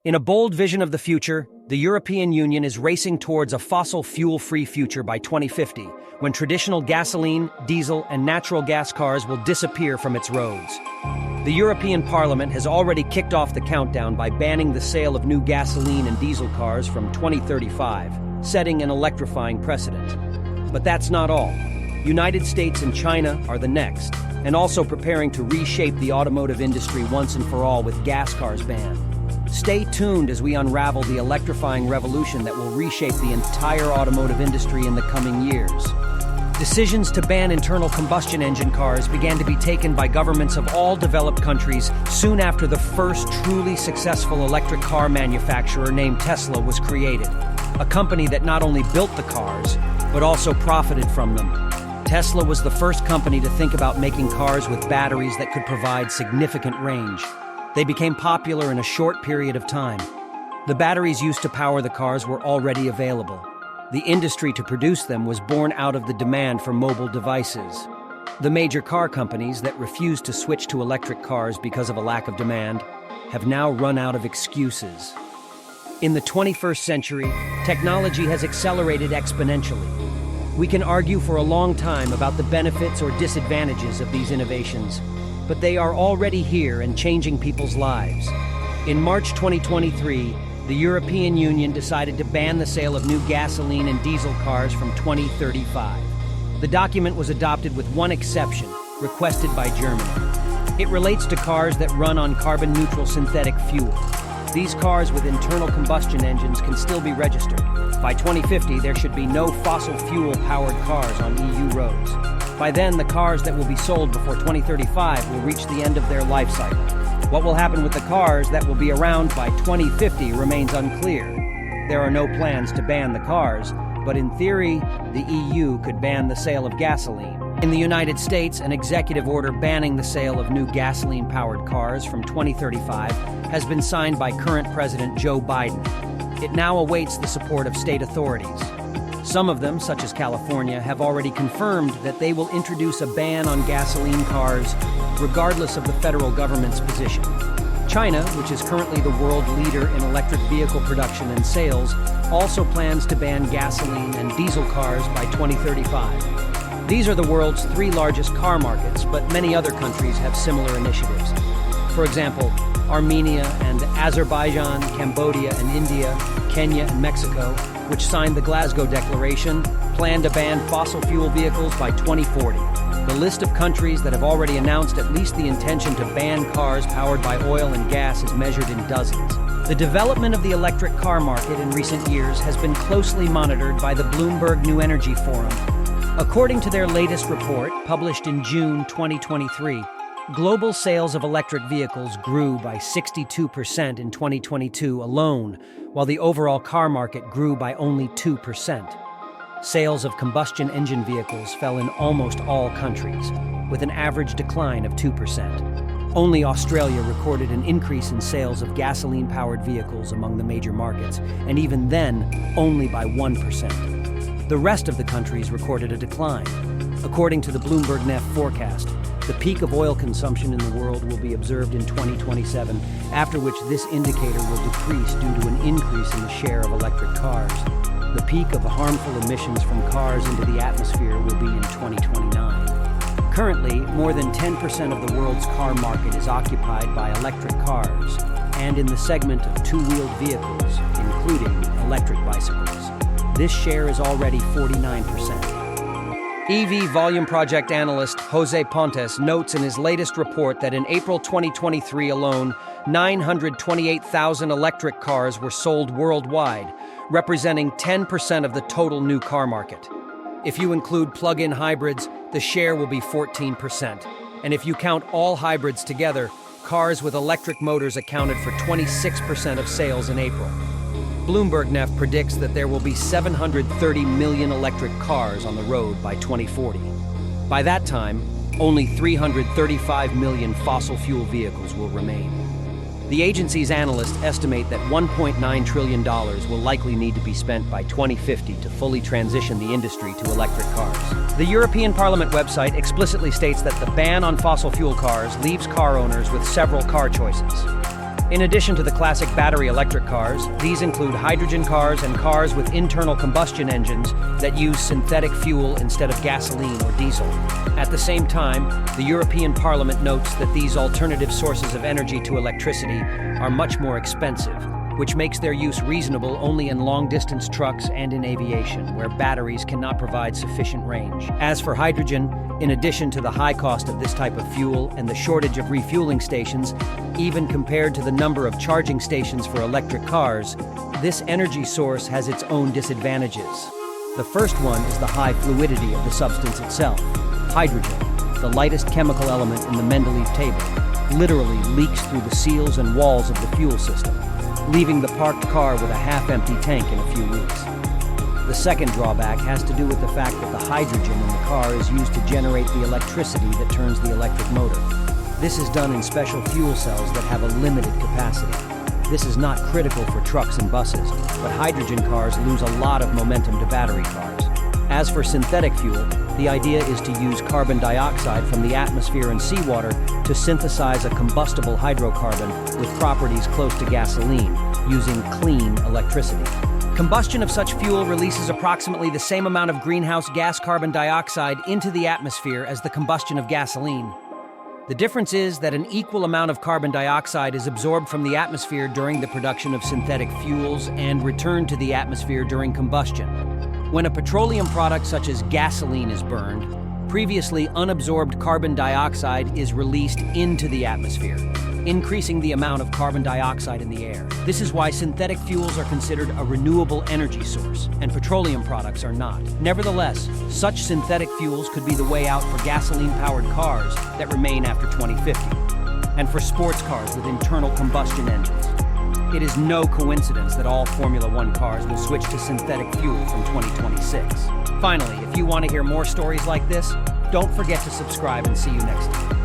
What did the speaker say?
In a bold vision of the future, the European Union is racing towards a fossil fuel-free future by 2050, when traditional gasoline, diesel, and natural gas cars will disappear from its roads. The European Parliament has already kicked off the countdown by banning the sale of new gasoline and diesel cars from 2035, setting an electrifying precedent. But that's not all. United States and China are the next, and also preparing to reshape the automotive industry once and for all with gas cars banned. Stay tuned as we unravel the electrifying revolution that will reshape the entire automotive industry in the coming years. Decisions to ban internal combustion engine cars began to be taken by governments of all developed countries soon after the first truly successful electric car manufacturer named Tesla was created, a company that not only built the cars, but also profited from them. Tesla was the first company to think about making cars with batteries that could provide significant range. They became popular in a short period of time. The batteries used to power the cars were already available. The industry to produce them was born out of the demand for mobile devices. The major car companies that refused to switch to electric cars because of a lack of demand have now run out of excuses. In the 21st century, technology has accelerated exponentially. We can argue for a long time about the benefits or disadvantages of these innovations, but they are already here and changing people's lives. In March 2023, the European Union decided to ban the sale of new gasoline and diesel cars from 2035. The document was adopted with one exception, requested by Germany. It relates to cars that run on carbon-neutral synthetic fuel. These cars with internal combustion engines can still be registered. By 2050, there should be no fossil fuel-powered cars on EU roads. By then, the cars that will be sold before 2035 will reach the end of their life cycle. What will happen with the cars that will be around by 2050 remains unclear. There are no plans to ban the cars, but in theory, the EU could ban the sale of gasoline. In the United States, an executive order banning the sale of new gasoline-powered cars from 2035 has been signed by current President Joe Biden. It now awaits the support of state authorities. Some of them, such as California, have already confirmed that they will introduce a ban on gasoline cars, regardless of the federal government's position. China, which is currently the world leader in electric vehicle production and sales, also plans to ban gasoline and diesel cars by 2035. These are the world's three largest car markets, but many other countries have similar initiatives. For example, Armenia and Azerbaijan, Cambodia and India, Kenya and Mexico, which signed the Glasgow Declaration, plan to ban fossil fuel vehicles by 2040. The list of countries that have already announced at least the intention to ban cars powered by oil and gas is measured in dozens. The development of the electric car market in recent years has been closely monitored by the Bloomberg New Energy Forum. According to their latest report, published in June 2023, global sales of electric vehicles grew by 62% in 2022 alone, while the overall car market grew by only 2%. Sales of combustion engine vehicles fell in almost all countries, with an average decline of 2%. Only Australia recorded an increase in sales of gasoline-powered vehicles among the major markets, and even then, only by 1%. The rest of the countries recorded a decline. According to the Bloomberg NEF forecast, the peak of oil consumption in the world will be observed in 2027, after which this indicator will decrease due to an increase in the share of electric cars. The peak of harmful emissions from cars into the atmosphere will be in 2029. Currently, more than 10% of the world's car market is occupied by electric cars, and in the segment of two-wheeled vehicles, including electric bicycles. This share is already 49%. EV Volume Project analyst Jose Pontes notes in his latest report that in April 2023 alone, 928,000 electric cars were sold worldwide, representing 10% of the total new car market. If you include plug-in hybrids, the share will be 14%. And if you count all hybrids together, cars with electric motors accounted for 26% of sales in April. Bloomberg NEF predicts that there will be 730 million electric cars on the road by 2040. By that time, only 335 million fossil fuel vehicles will remain. The agency's analysts estimate that $1.9 trillion will likely need to be spent by 2050 to fully transition the industry to electric cars. The European Parliament website explicitly states that the ban on fossil fuel cars leaves car owners with several car choices. In addition to the classic battery electric cars, these include hydrogen cars and cars with internal combustion engines that use synthetic fuel instead of gasoline or diesel. At the same time, the European Parliament notes that these alternative sources of energy to electricity are much more expensive, which makes their use reasonable only in long-distance trucks and in aviation, where batteries cannot provide sufficient range. As for hydrogen, in addition to the high cost of this type of fuel and the shortage of refueling stations, even compared to the number of charging stations for electric cars, this energy source has its own disadvantages. The first one is the high fluidity of the substance itself. Hydrogen, the lightest chemical element in the Mendeleev table, literally leaks through the seals and walls of the fuel system, leaving the parked car with a half-empty tank in a few weeks. The second drawback has to do with the fact that the hydrogen in the car is used to generate the electricity that turns the electric motor. This is done in special fuel cells that have a limited capacity. This is not critical for trucks and buses, but hydrogen cars lose a lot of momentum to battery cars. As for synthetic fuel, the idea is to use carbon dioxide from the atmosphere and seawater to synthesize a combustible hydrocarbon with properties close to gasoline, using clean electricity. Combustion of such fuel releases approximately the same amount of greenhouse gas carbon dioxide into the atmosphere as the combustion of gasoline. The difference is that an equal amount of carbon dioxide is absorbed from the atmosphere during the production of synthetic fuels and returned to the atmosphere during combustion. When a petroleum product such as gasoline is burned, previously unabsorbed carbon dioxide is released into the atmosphere, increasing the amount of carbon dioxide in the air. This is why synthetic fuels are considered a renewable energy source, and petroleum products are not. Nevertheless, such synthetic fuels could be the way out for gasoline-powered cars that remain after 2050, and for sports cars with internal combustion engines. It is no coincidence that all Formula One cars will switch to synthetic fuel from 2026. Finally, if you want to hear more stories like this, don't forget to subscribe and see you next time.